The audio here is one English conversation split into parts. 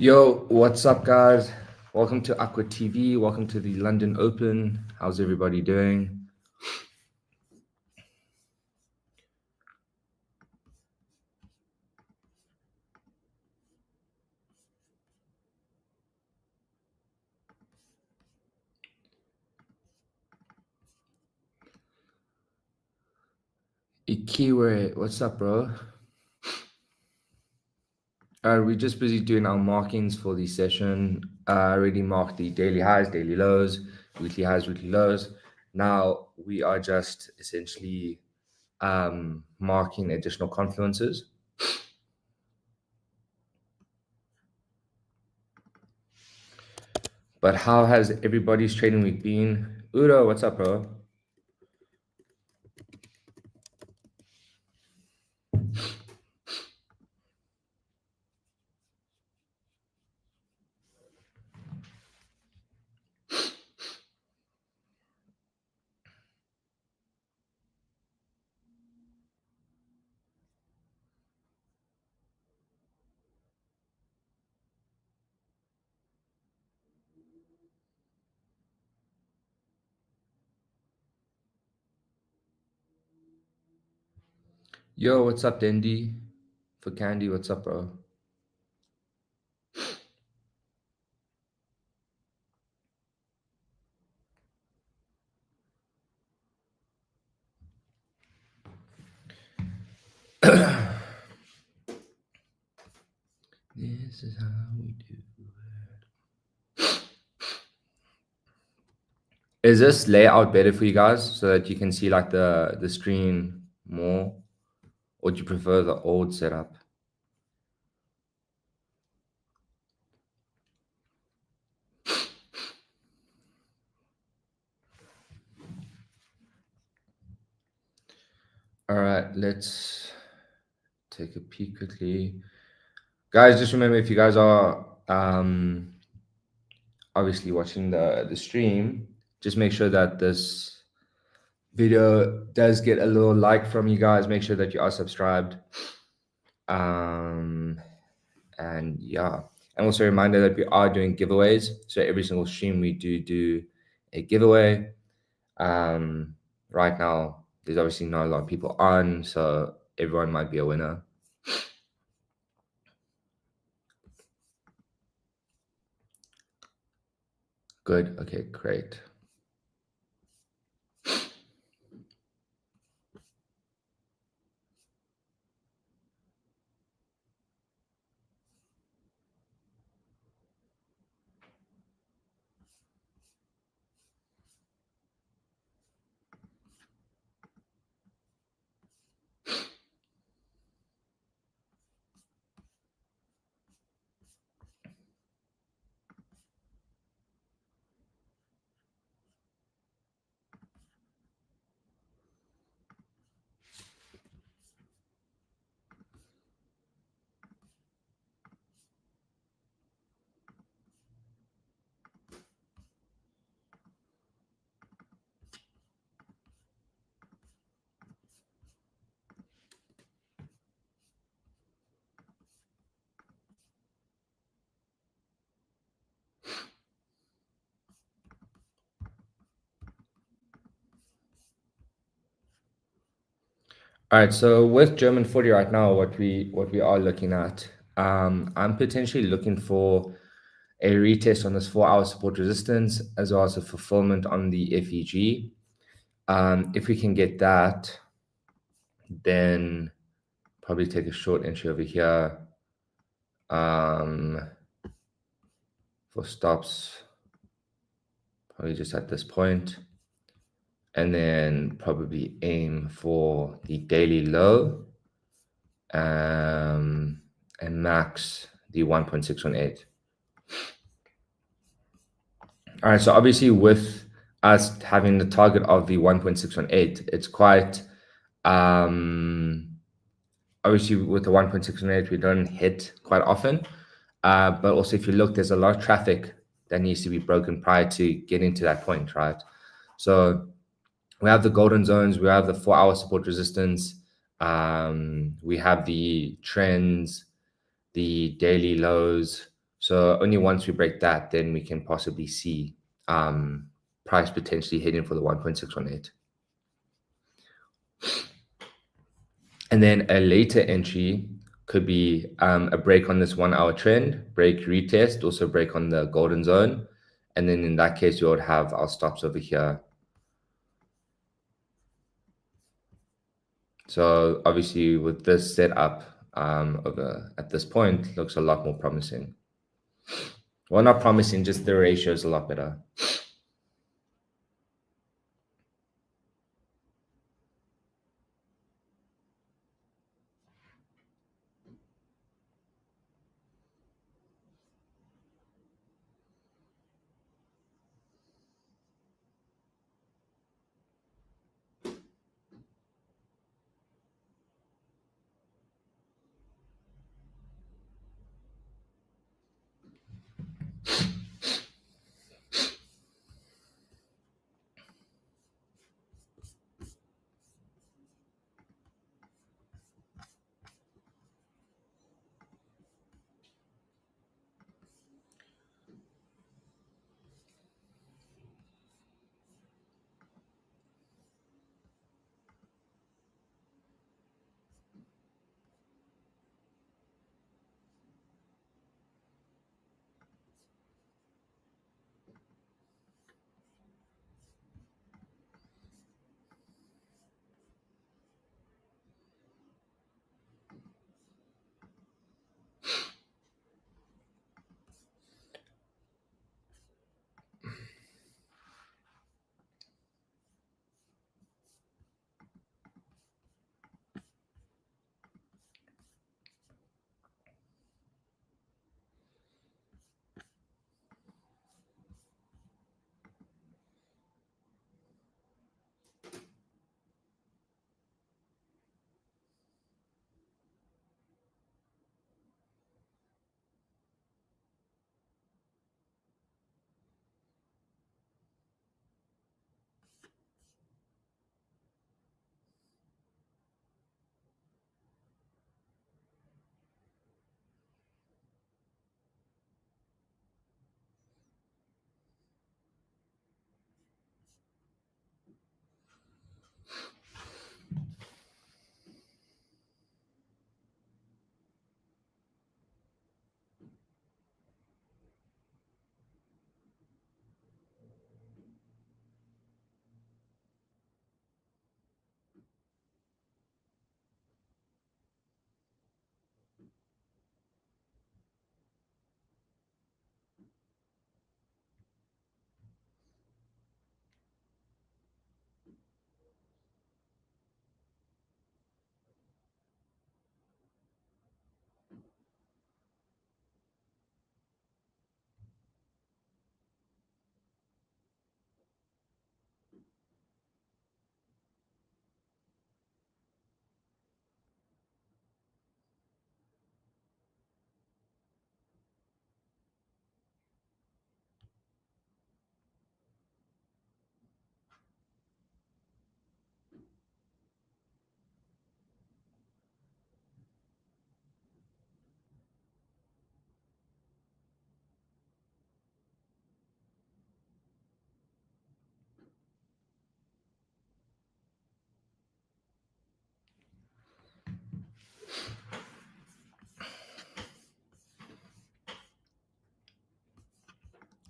Yo, what's up, guys? Welcome to AquaTV. Welcome to the London Open. How's everybody doing? Ikiwe, what's up, bro? We're just busy doing our markings for the session. I already marked the daily highs, daily lows, weekly highs, weekly lows. Now we are just essentially marking additional confluences. But how has everybody's trading week been? Udo, what's up, bro? Yo, what's up, Dendi? For Candy, what's up, bro? This is how we do it. Is this layout better for you guys so that you can see like the screen more? Or do you prefer the old setup? All right, let's take a peek quickly. Guys, just remember, if you guys are obviously watching the stream, just make sure that this video does get a little like from you guys. Make sure that you are subscribed. And yeah, and also a reminder that we are doing giveaways. So every single stream we do a giveaway. Right now there's obviously not a lot of people on, so everyone might be a winner. Good. Okay, great. All right, so with German 40 right now, what we are looking at, I'm potentially looking for a retest on this 4-hour support resistance, as well as a fulfillment on the FEG. If we can get that, then probably take a short entry over here for stops, probably just at this point, and then probably aim for the daily low and max the 1.618. All right, so obviously with us having the target of the 1.618, it's quite obviously with the 1.618 we don't hit quite often, but also if you look, there's a lot of traffic that needs to be broken prior to getting to that point, right? So we have the golden zones, we have the 4-hour support resistance, we have the trends, the daily lows, So only once we break that, then we can possibly see price potentially heading for the 1.618. And then a later entry could be a break on this 1 hour trend, break retest, also break on the golden zone. And then in that case, we would have our stops over here. So obviously with this setup over at this point, looks a lot more promising. Well, not promising, just the ratio is a lot better.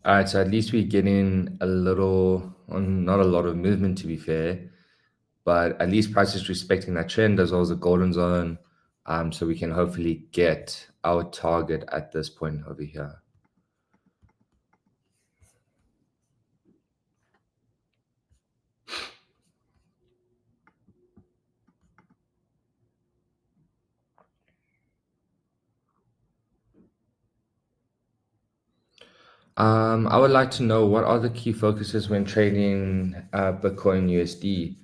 All right, so at least we're getting a little, not a lot of movement to be fair, but at least price is respecting that trend as well as the golden zone. So we can hopefully get our target at this point over here. I would like to know what are the key focuses when trading Bitcoin USD.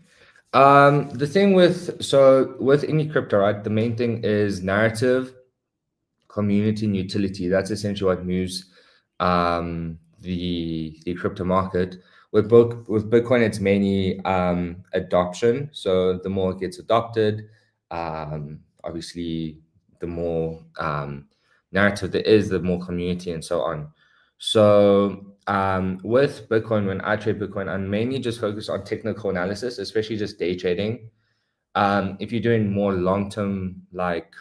The thing with any crypto, right? The main thing is narrative, community, and utility. That's essentially what moves the crypto market. With Bitcoin, it's mainly adoption. So the more it gets adopted, obviously, the more narrative there is, the more community and so on. So with Bitcoin, when I trade Bitcoin, I'm mainly just focused on technical analysis, especially just day trading. If you're doing more long-term like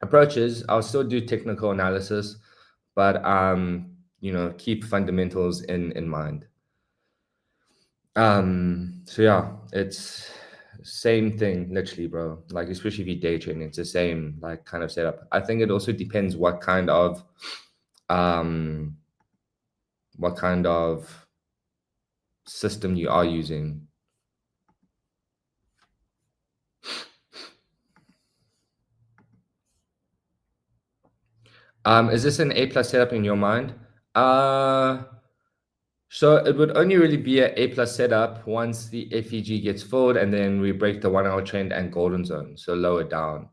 approaches, I'll still do technical analysis, but keep fundamentals in mind. So yeah, it's same thing literally, bro. Like especially if you day trading, it's the same like kind of setup. I think it also depends um what kind of system you are using. Is this an A plus setup in your mind? Uh so it would only really be an A plus setup once the FEG gets filled and then we break the 1 hour trend and golden zone, so lower down.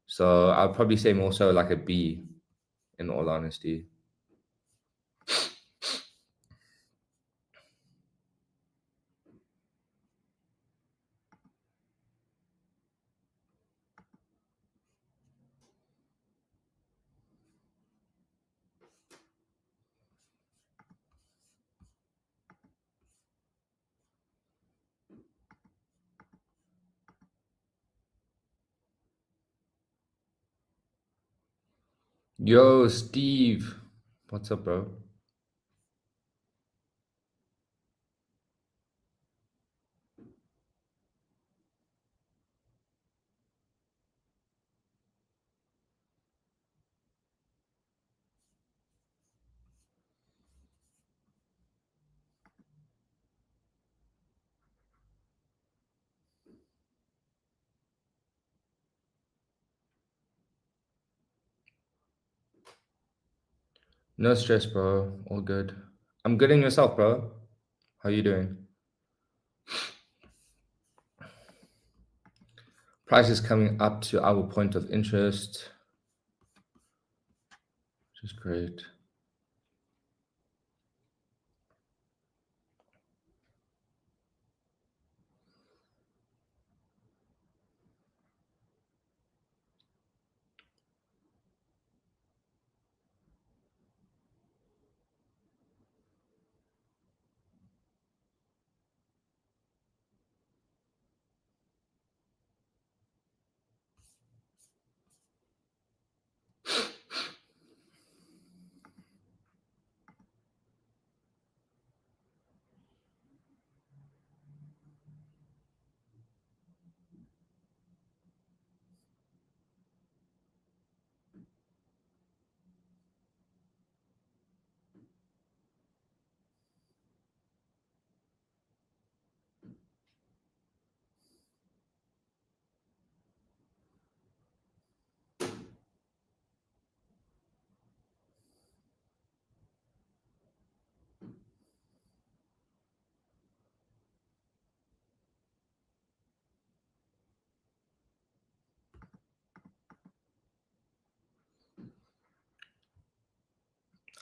So I'll probably say more so like a B in all honesty. Yo, Steve. What's up, bro? No stress, bro. All good. I'm good in yourself, bro. How you doing? Price is coming up to our point of interest, which is great.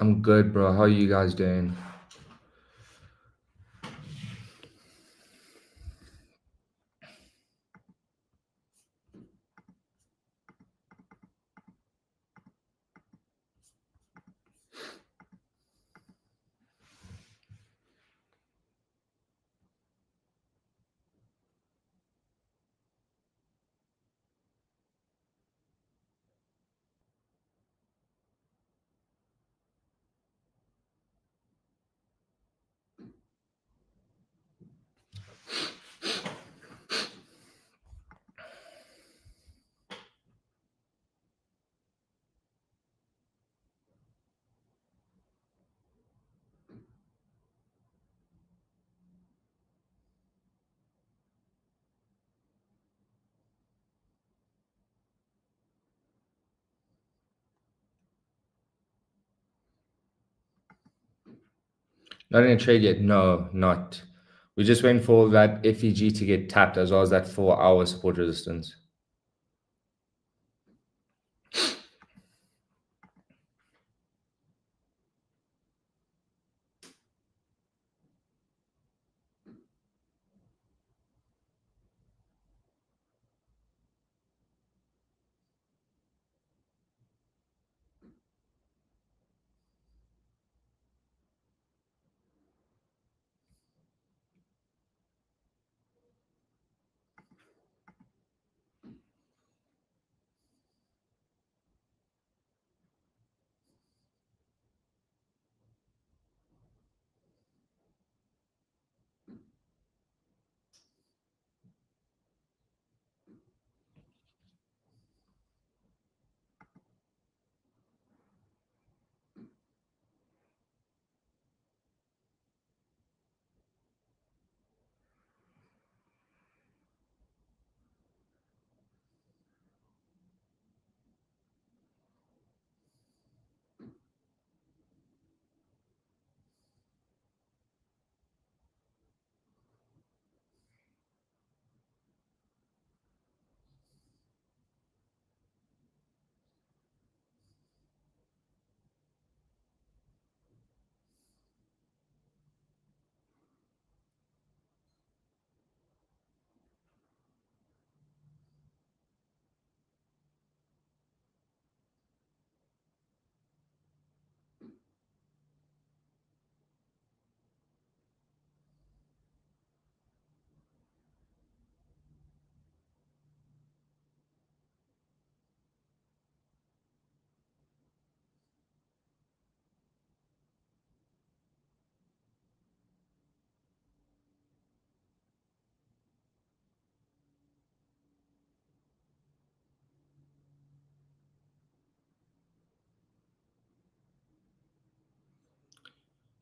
I'm good, bro. How are you guys doing? Not in a trade yet. No, not. We just went for that FEG to get tapped as well as that 4 hour support resistance.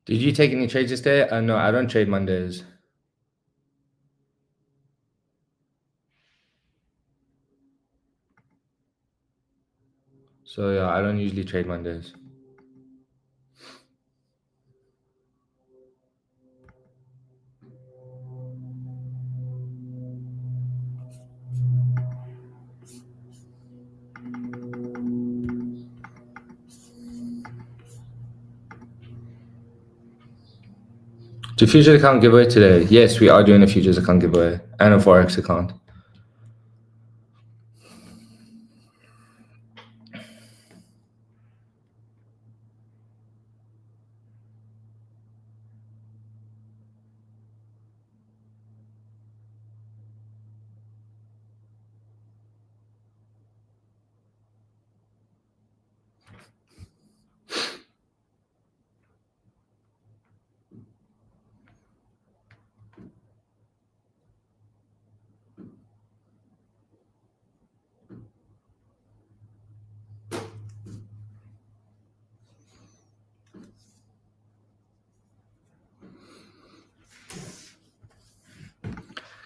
Did you take any trades yesterday? No, I don't trade Mondays. So yeah, I don't usually trade Mondays. Do futures account giveaway today? Yes, we are doing a futures account giveaway and a forex account.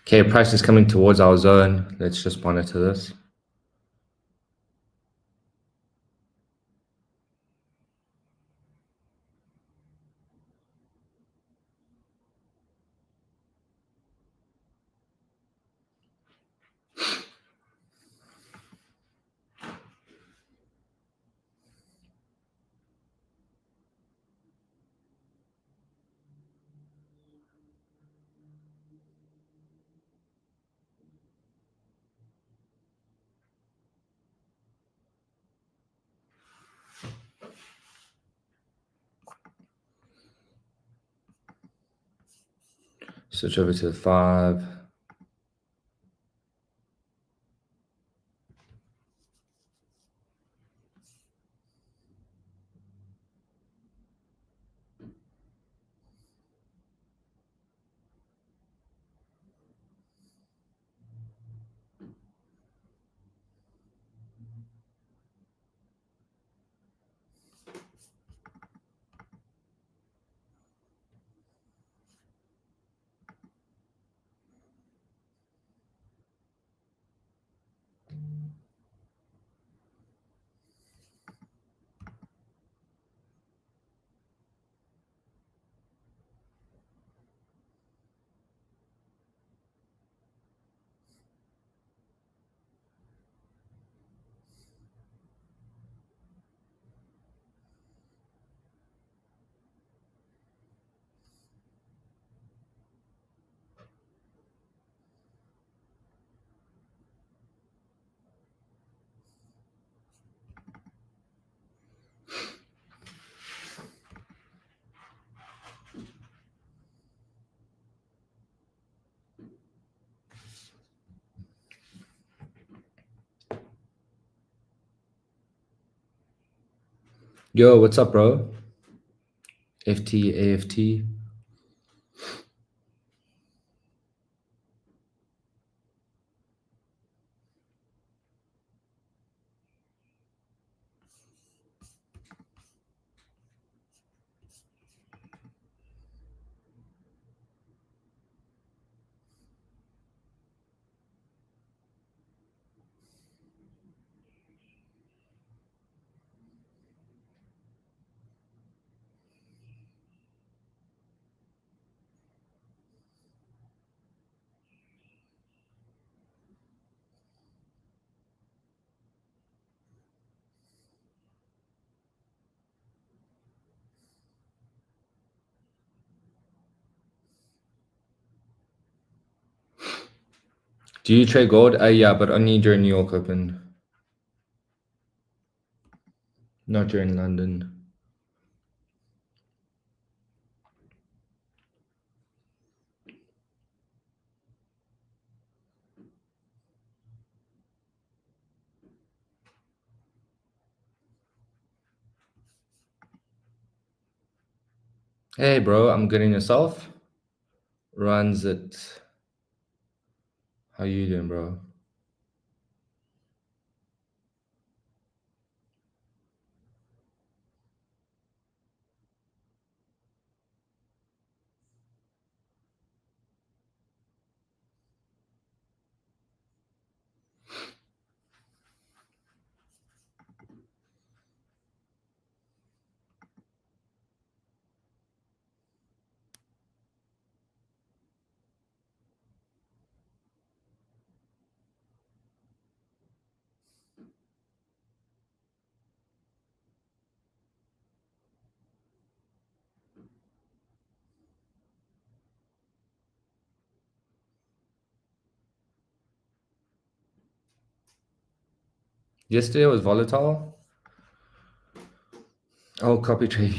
Okay, price is coming towards our zone. Let's just monitor this. Switch over to the 5. Yo, what's up, bro? FT, AFT. Do you trade gold? Yeah, but only during New York Open, not during London. Hey, bro, I'm good in yourself. Runs it. How you doing, bro? Yesterday was volatile. Oh, copy trade.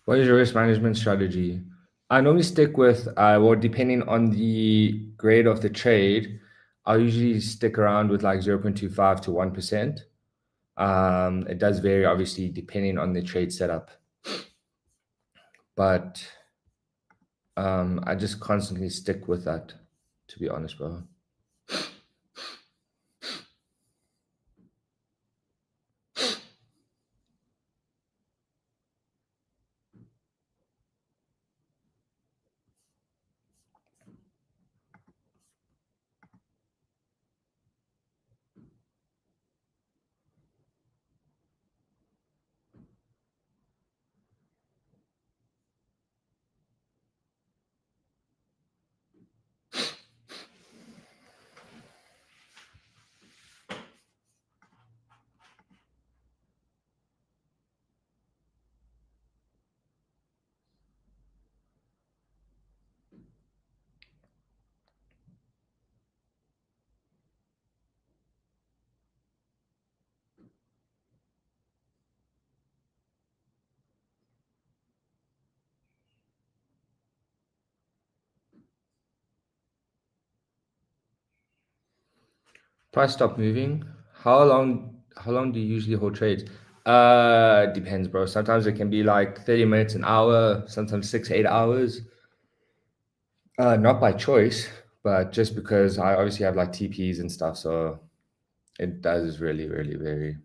What is your risk management strategy? I normally stick with, well, depending on the grade of the trade, I'll usually stick around with like 0.25 to 1%. It does vary, obviously, depending on the trade setup. But I just constantly stick with that, to be honest, bro. Price stop moving. How long do you usually hold trades? Depends, bro. Sometimes it can be like 30 minutes, an hour, sometimes 6, 8 hours. Not by choice, but just because I obviously have like TPs and stuff, so it does really, really vary.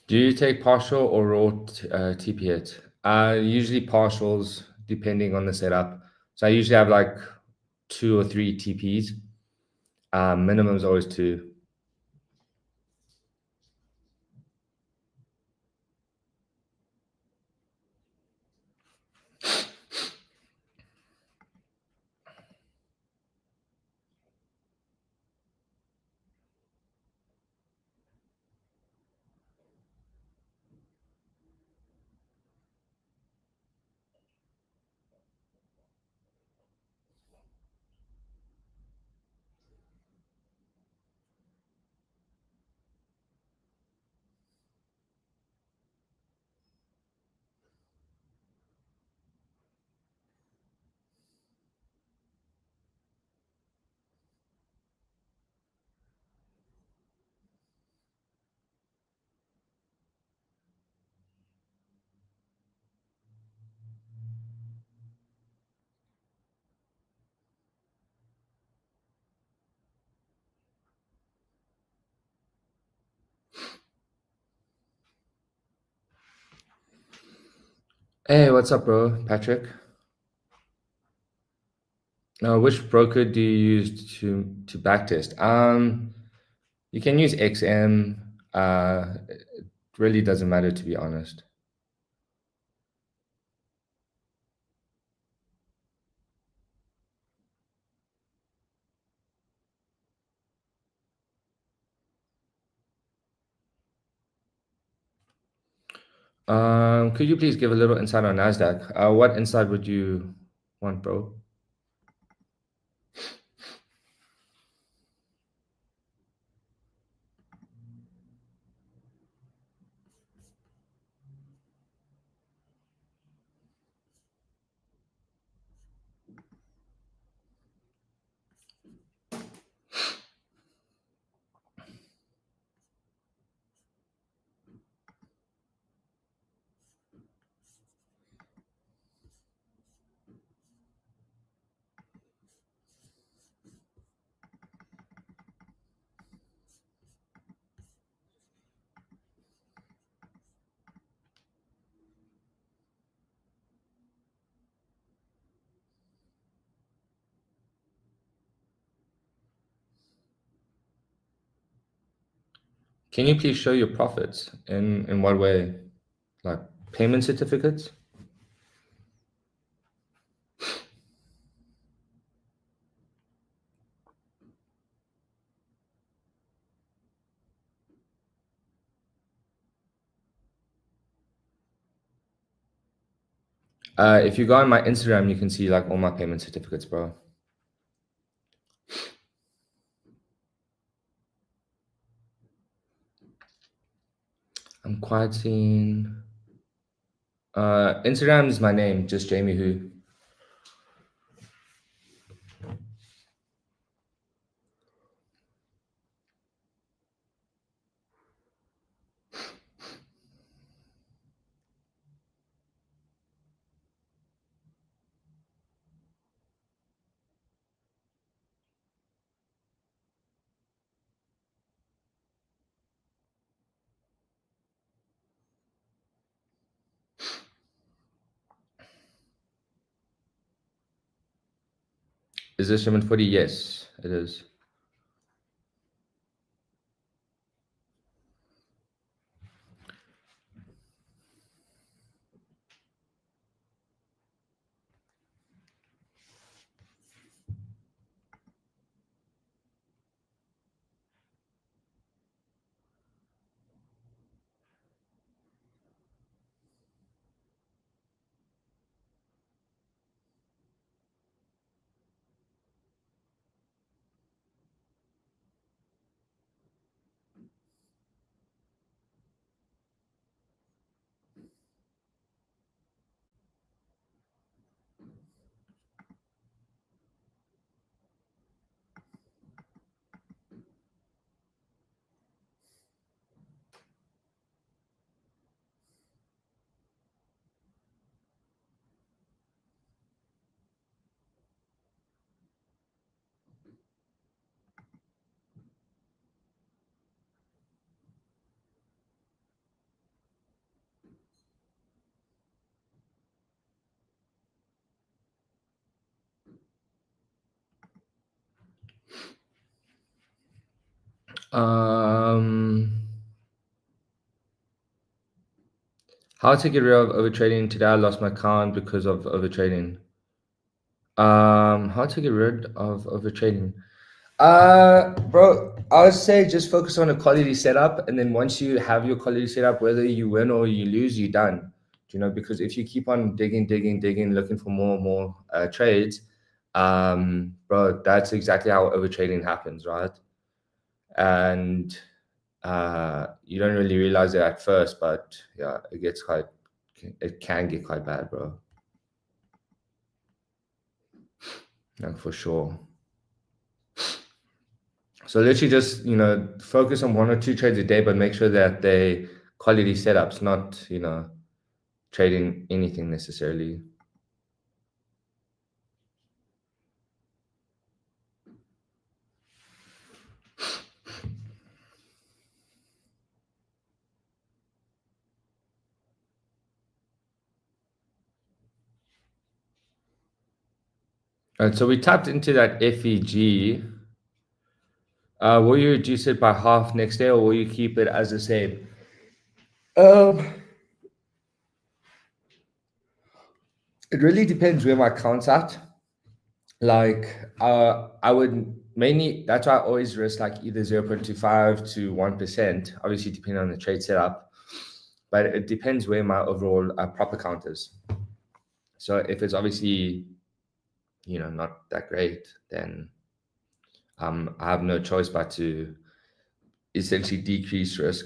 Do you take partial or raw TP hit? Usually partials, depending on the setup. So I usually have like 2 or 3 TPs. Minimum is always 2. Hey, what's up, bro? Patrick. Which broker do you use to backtest? You can use XM. It really doesn't matter, to be honest. Could you please give a little insight on Nasdaq? What insight would you want, bro? Can you please show your profits? In what way? Like payment certificates? If you go on my Instagram, you can see like all my payment certificates, bro. I'm quite seeing. Instagram is my name, just Jamie Who. Is this German footy? Yes, it is. Um, how to get rid of overtrading? Today I lost my account because of overtrading. How to get rid of overtrading? Bro, I would say just focus on a quality setup, and then once you have your quality setup, whether you win or you lose, you're done. Because if you keep on digging, looking for more and more trades, bro, that's exactly how overtrading happens, right? And you don't really realize it at first, but yeah, it can get quite bad, bro. Like for sure. So literally just, focus on one or two trades a day, but make sure that they quality setups, not, trading anything necessarily. And so we tapped into that FEG. Will you reduce it by half next day, or will you keep it as the same? Um, it really depends where my account's at. Like, I would mainly, that's why I always risk like either 0.25 to 1%, obviously depending on the trade setup. But it depends where my overall prop account is. So if it's obviously, not that great, then I have no choice but to essentially decrease risk.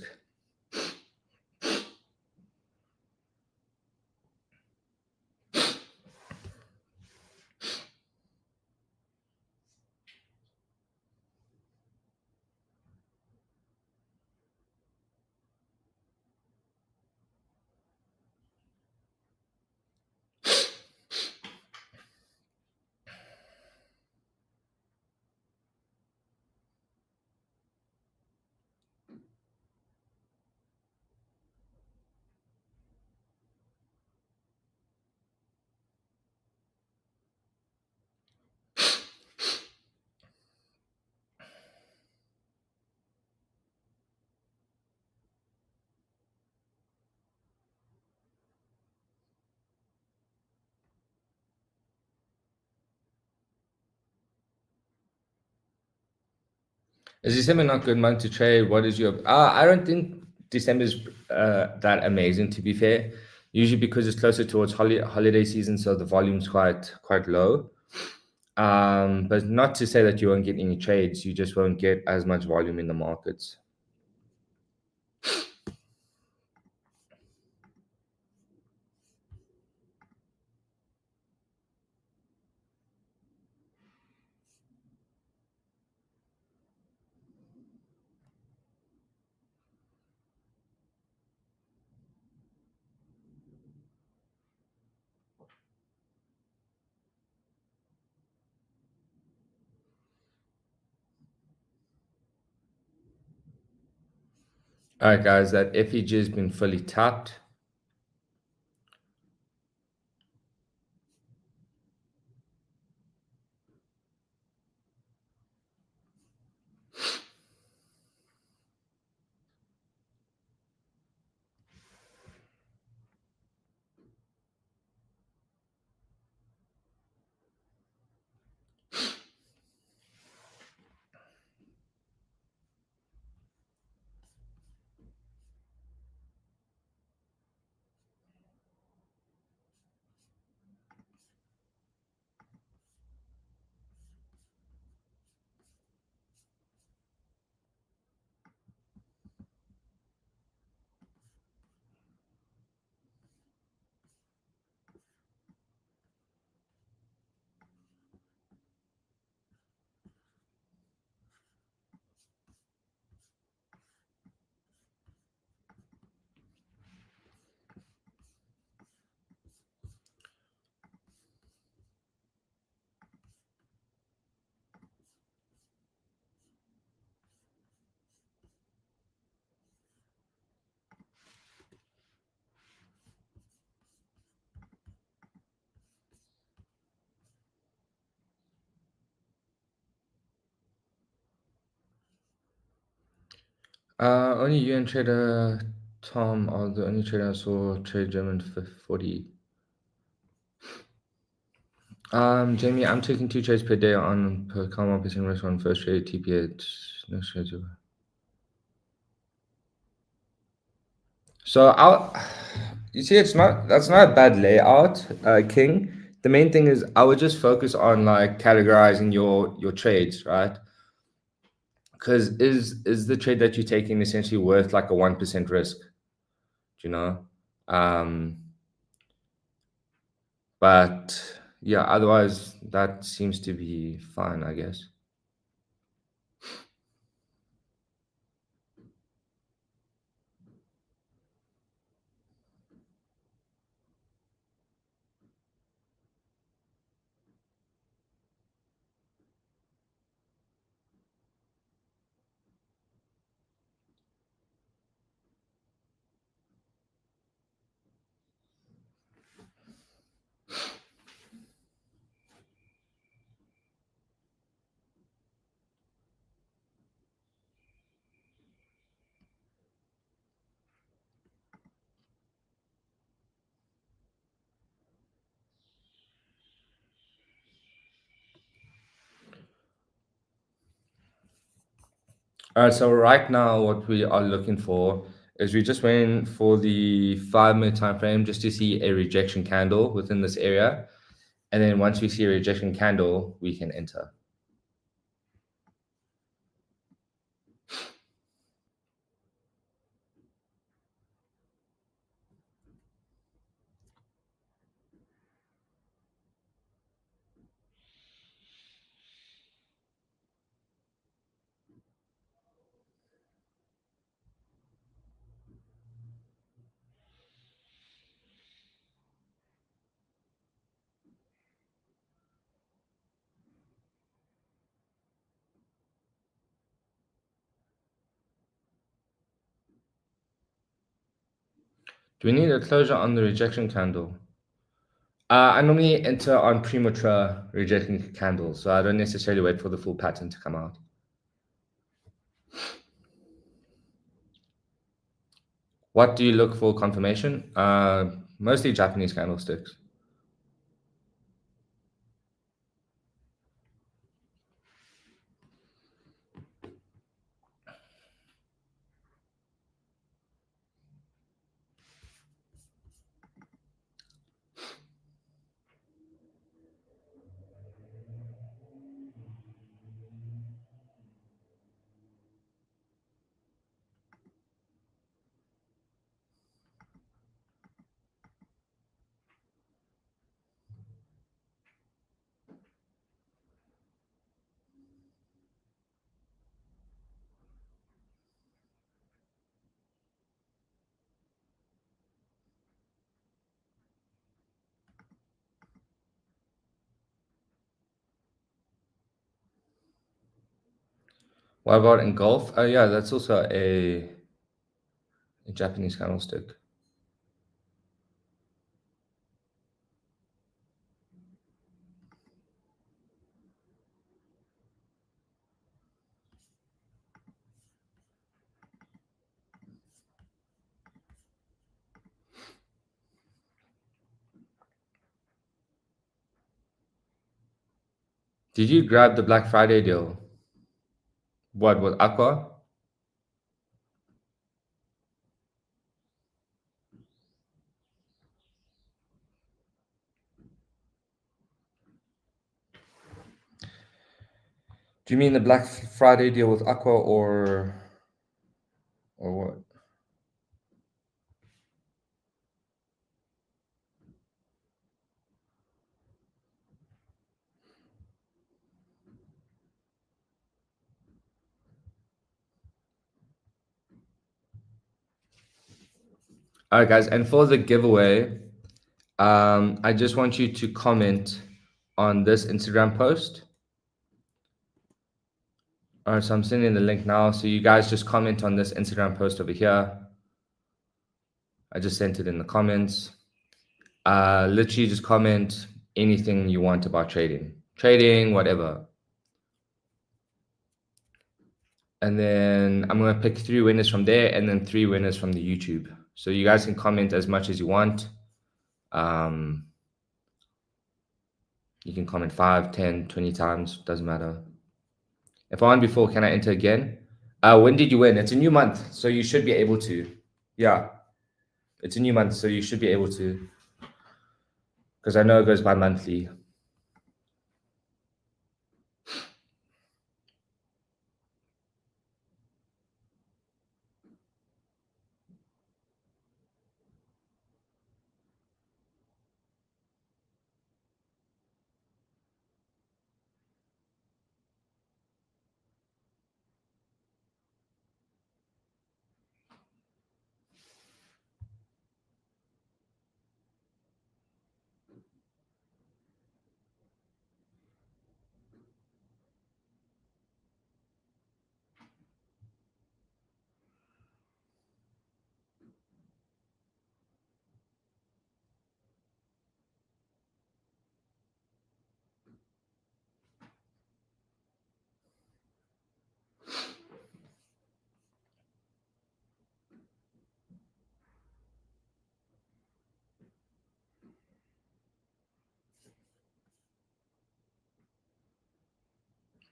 Is December not good month to trade? What is your? I don't think December's that amazing. To be fair, usually because it's closer towards holiday season, so the volume's quite low. But not to say that you won't get any trades. You just won't get as much volume in the markets. All right, guys, that FEG has been fully tapped. Only you and trader Tom are the only trader I saw trade German 40. Jamie, I'm taking 2 trades per day on per calm 1% risk on first trade TP at next trade. So you see, that's not a bad layout, King. The main thing is I would just focus on like categorizing your trades, right? Because is the trade that you're taking essentially worth like a 1% risk? Do you know? Um, but yeah, otherwise that seems to be fine, I guess. All right, so right now what we are looking for is we just went for the 5 minute time frame just to see a rejection candle within this area. And then once we see a rejection candle, we can enter. Do we need a closure on the rejection candle? I normally enter on premature rejection candles, so I don't necessarily wait for the full pattern to come out. What do you look for confirmation? Mostly Japanese candlesticks. What about engulf? Yeah, that's also a Japanese candlestick. Did you grab the Black Friday deal? What with Aqua? Do you mean the Black Friday deal with Aqua or what? All right, guys, and for the giveaway, I just want you to comment on this Instagram post. All right, so I'm sending the link now. So you guys just comment on this Instagram post over here. I just sent it in the comments. Literally just comment anything you want about trading, whatever. And then I'm gonna pick 3 winners from there and then 3 winners from the YouTube. So you guys can comment as much as you want. You can comment 5, 10, 20 times, doesn't matter. If I won before, can I enter again? When did you win? It's a new month, so you should be able to. Yeah, it's a new month, so you should be able to. Because I know it goes by monthly.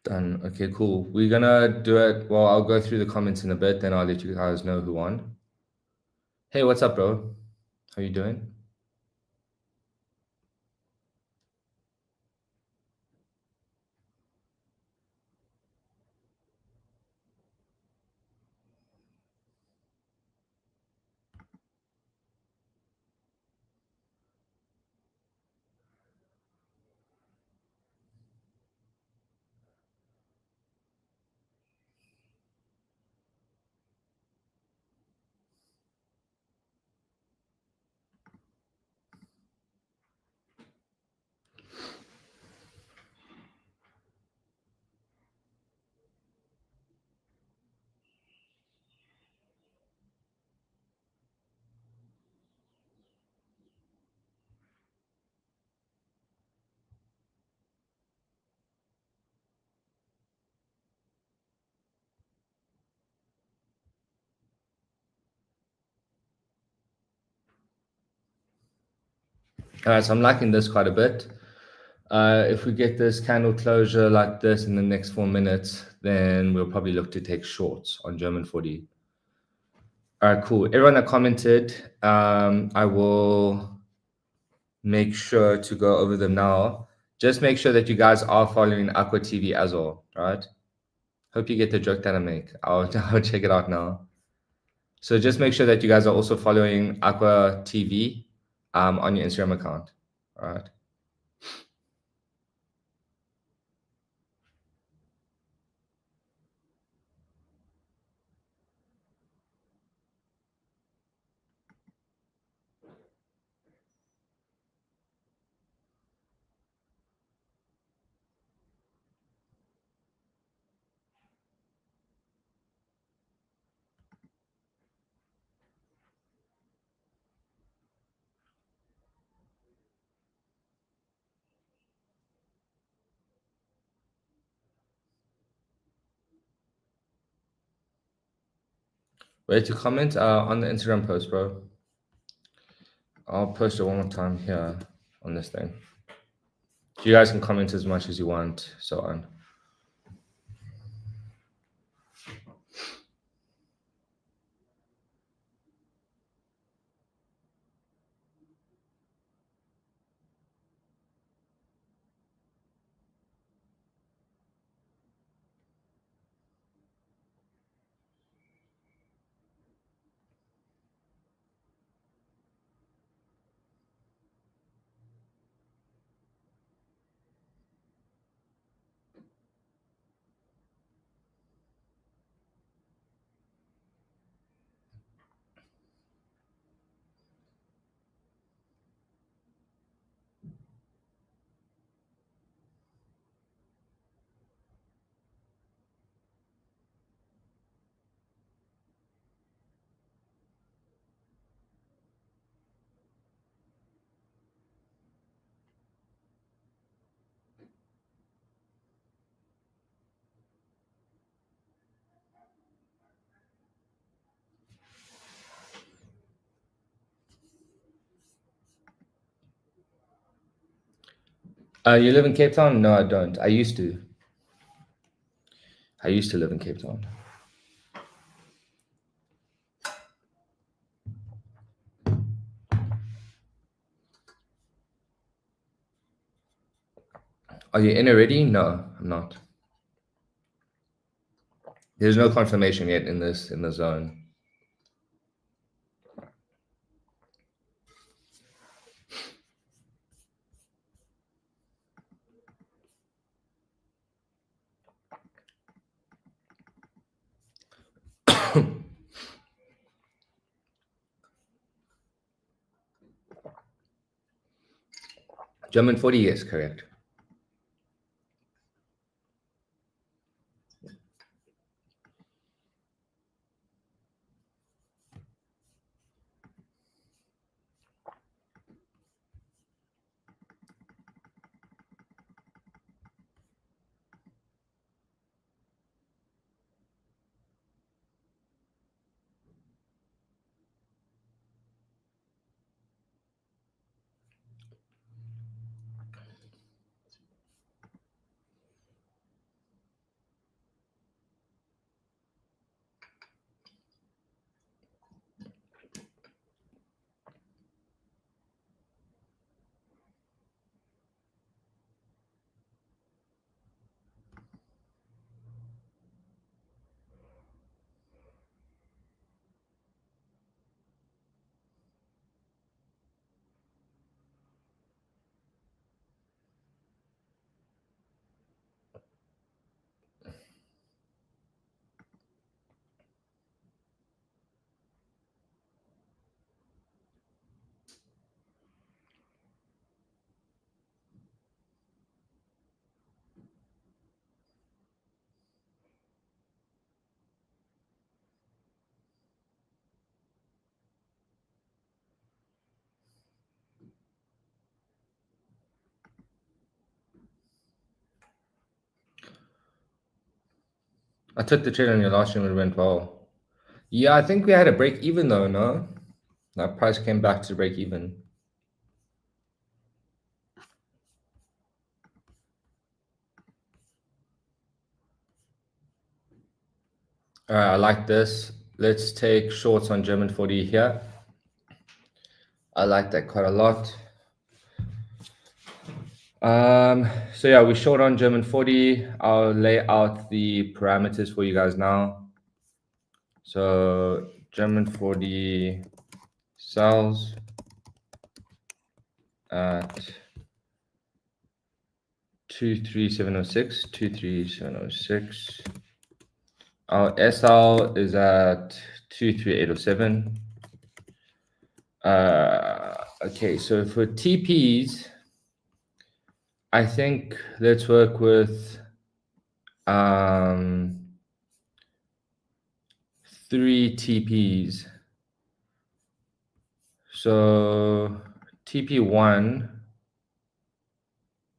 Done. Okay, cool. We're gonna do it. Well, I'll go through the comments in a bit, then I'll let you guys know who won. Hey, what's up, bro? How you doing? All right, so I'm liking this quite a bit. If we get this candle closure like this in the next 4 minutes, then we'll probably look to take shorts on German 40. All right, cool. Everyone that commented, I will make sure to go over them now. Just make sure that you guys are following AquaTV as well, right? Hope you get the joke that I make. I'll check it out now. So just make sure that you guys are also following AquaTV on your Instagram account. All right. Ready to comment on the Instagram post, bro? I'll post it one more time here on this thing. You guys can comment as much as you want, so on. You live in Cape Town? No, I don't. I used to. I used to live in Cape Town. Are you in already? No, I'm not. There's no confirmation yet in the zone. German 40, yes, correct. I took the trade on your last stream and it went well. Yeah, I think we had a break even though, no? That price came back to break even. All right, I like this. Let's take shorts on German 40 here. I like that quite a lot. So yeah, we short on German 40. I'll lay out the parameters for you guys now. So German 40 sells at 23706, 23706. Our SL is at 23807. Okay, so for TPs, I think let's work with 3 TPs. So TP1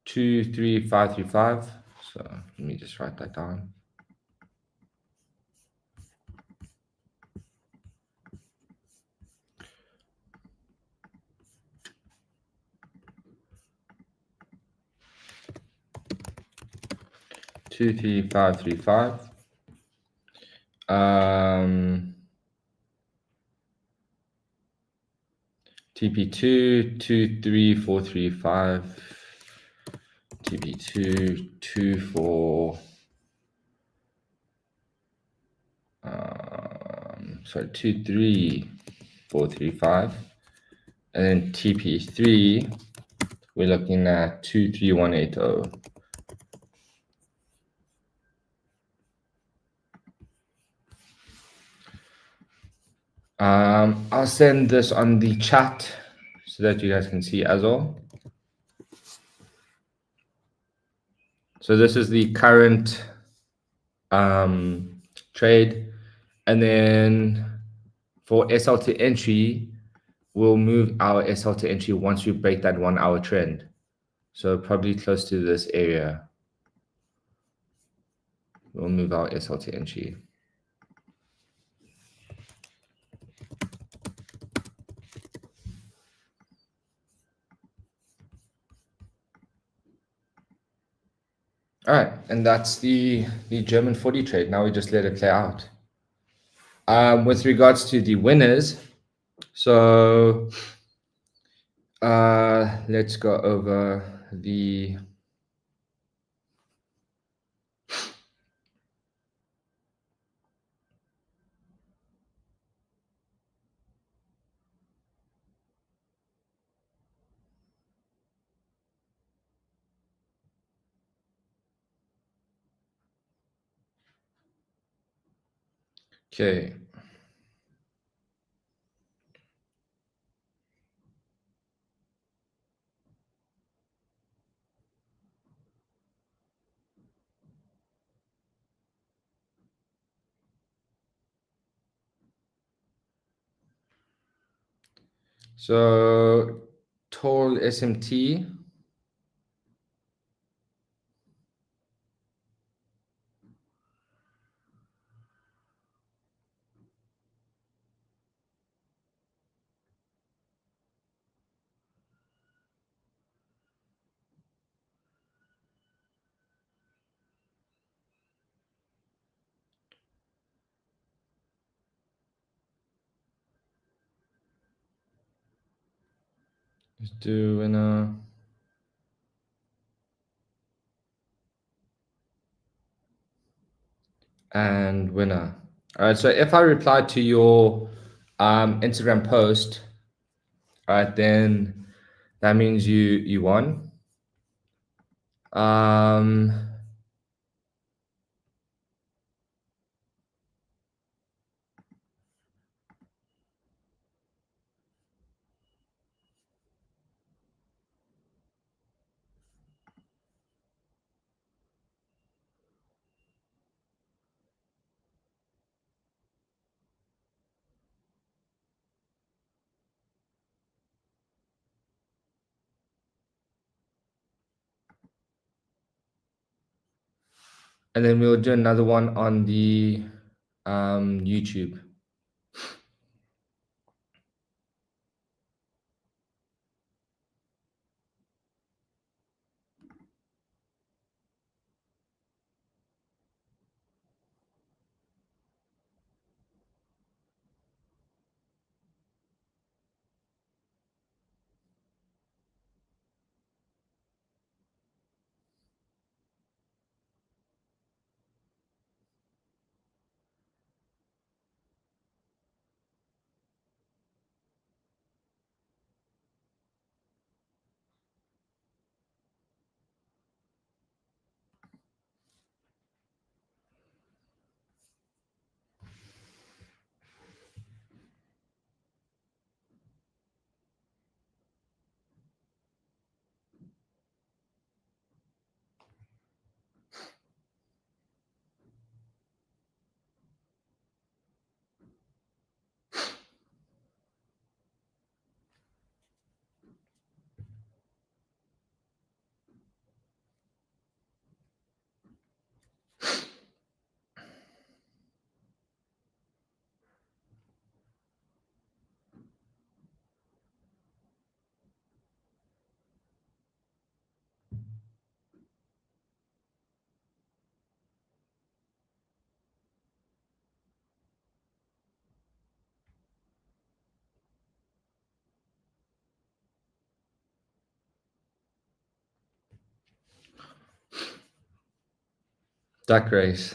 23535. So let me just write that down. Two, 3, 5, 3, 5. TP2 23435. TP2 24. Sorry, 23435. And then TP3, we're looking at 23180. I'll send this on the chat so that you guys can see as well. So this is the current trade, and then for SL to entry, we'll move our SL to entry once we break that 1 hour trend. So probably close to this area, we'll move our SL to entry. All right, and that's the German 40 trade. Now we just let it play out. With regards to the winners, so let's go over the okay. So tall SMT. Let's do winner. And winner. All right, so if I reply to your Instagram post, all right, then that means you won. and then we'll do another one on the YouTube. Duck race.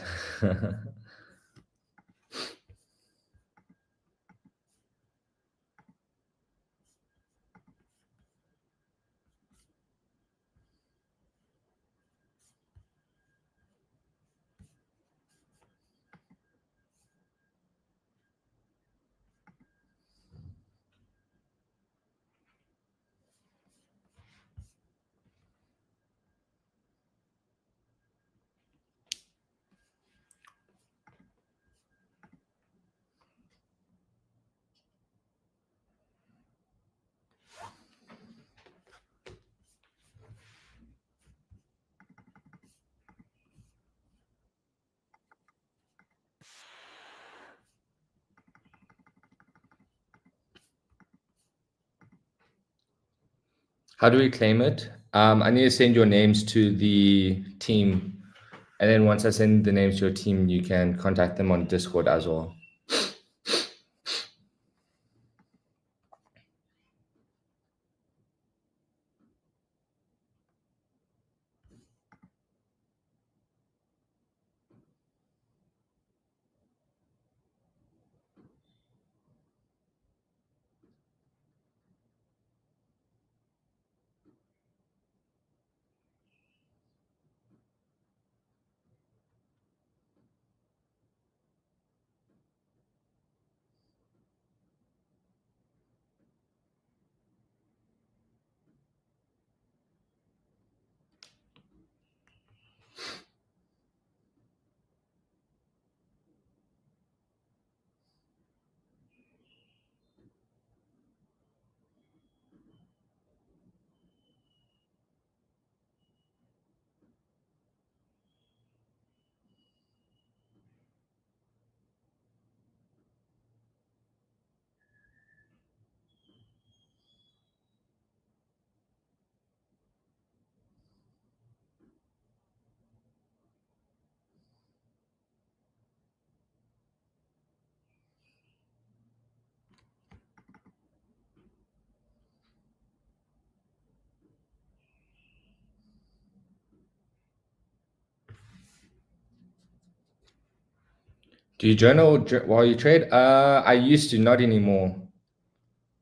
How do we claim it? I need to send your names to the team. And then once I send the names to your team, you can contact them on Discord as well. Do you journal while you trade? I used to, not anymore.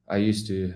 I used to.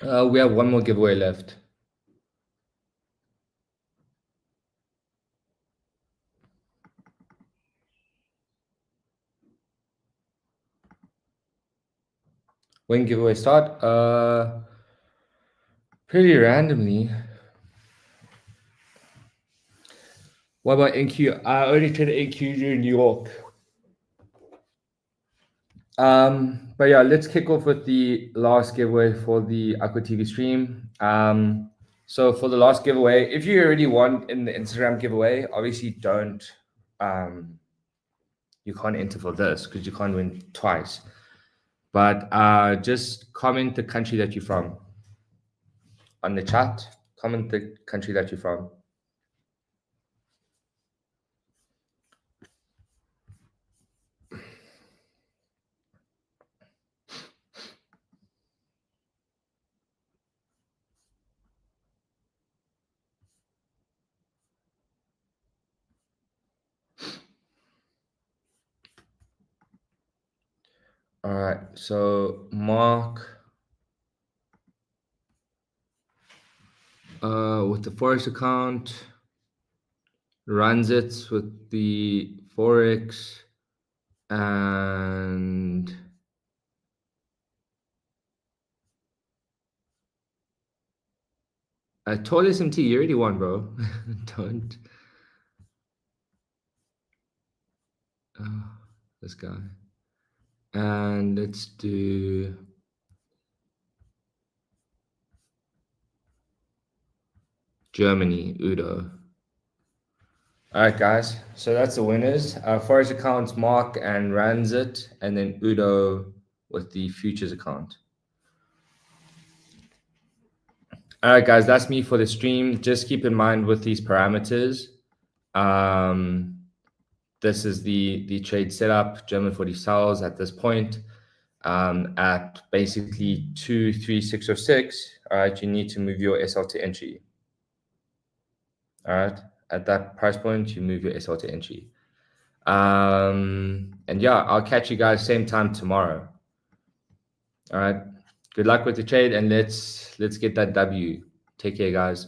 We have one more giveaway left. When giveaway start? Pretty randomly. What about NQ? I already traded NQ in New York. But yeah, let's kick off with the last giveaway for the AquaTV stream. So for the last giveaway, if you already won in the Instagram giveaway, obviously don't you can't enter for this because you can't win twice. But just comment the country that you're from on the chat. Comment the country that you're from. All right, so Mark with the forex account runs it with the forex and told SMT, you already won, bro. Don't. This guy. And let's do Germany, Udo. All right, guys. So that's the winners. Forex accounts, Mark and Ranzit, and then Udo with the futures account. All right, guys. That's me for the stream. Just keep in mind with these parameters. This is the trade setup. German 40 sells at this point. At basically 23606. All right, you need to move your SL to entry. All right, at that price point, you move your SL to entry. And yeah, I'll catch you guys same time tomorrow. All right, good luck with the trade, and let's get that W. Take care, guys.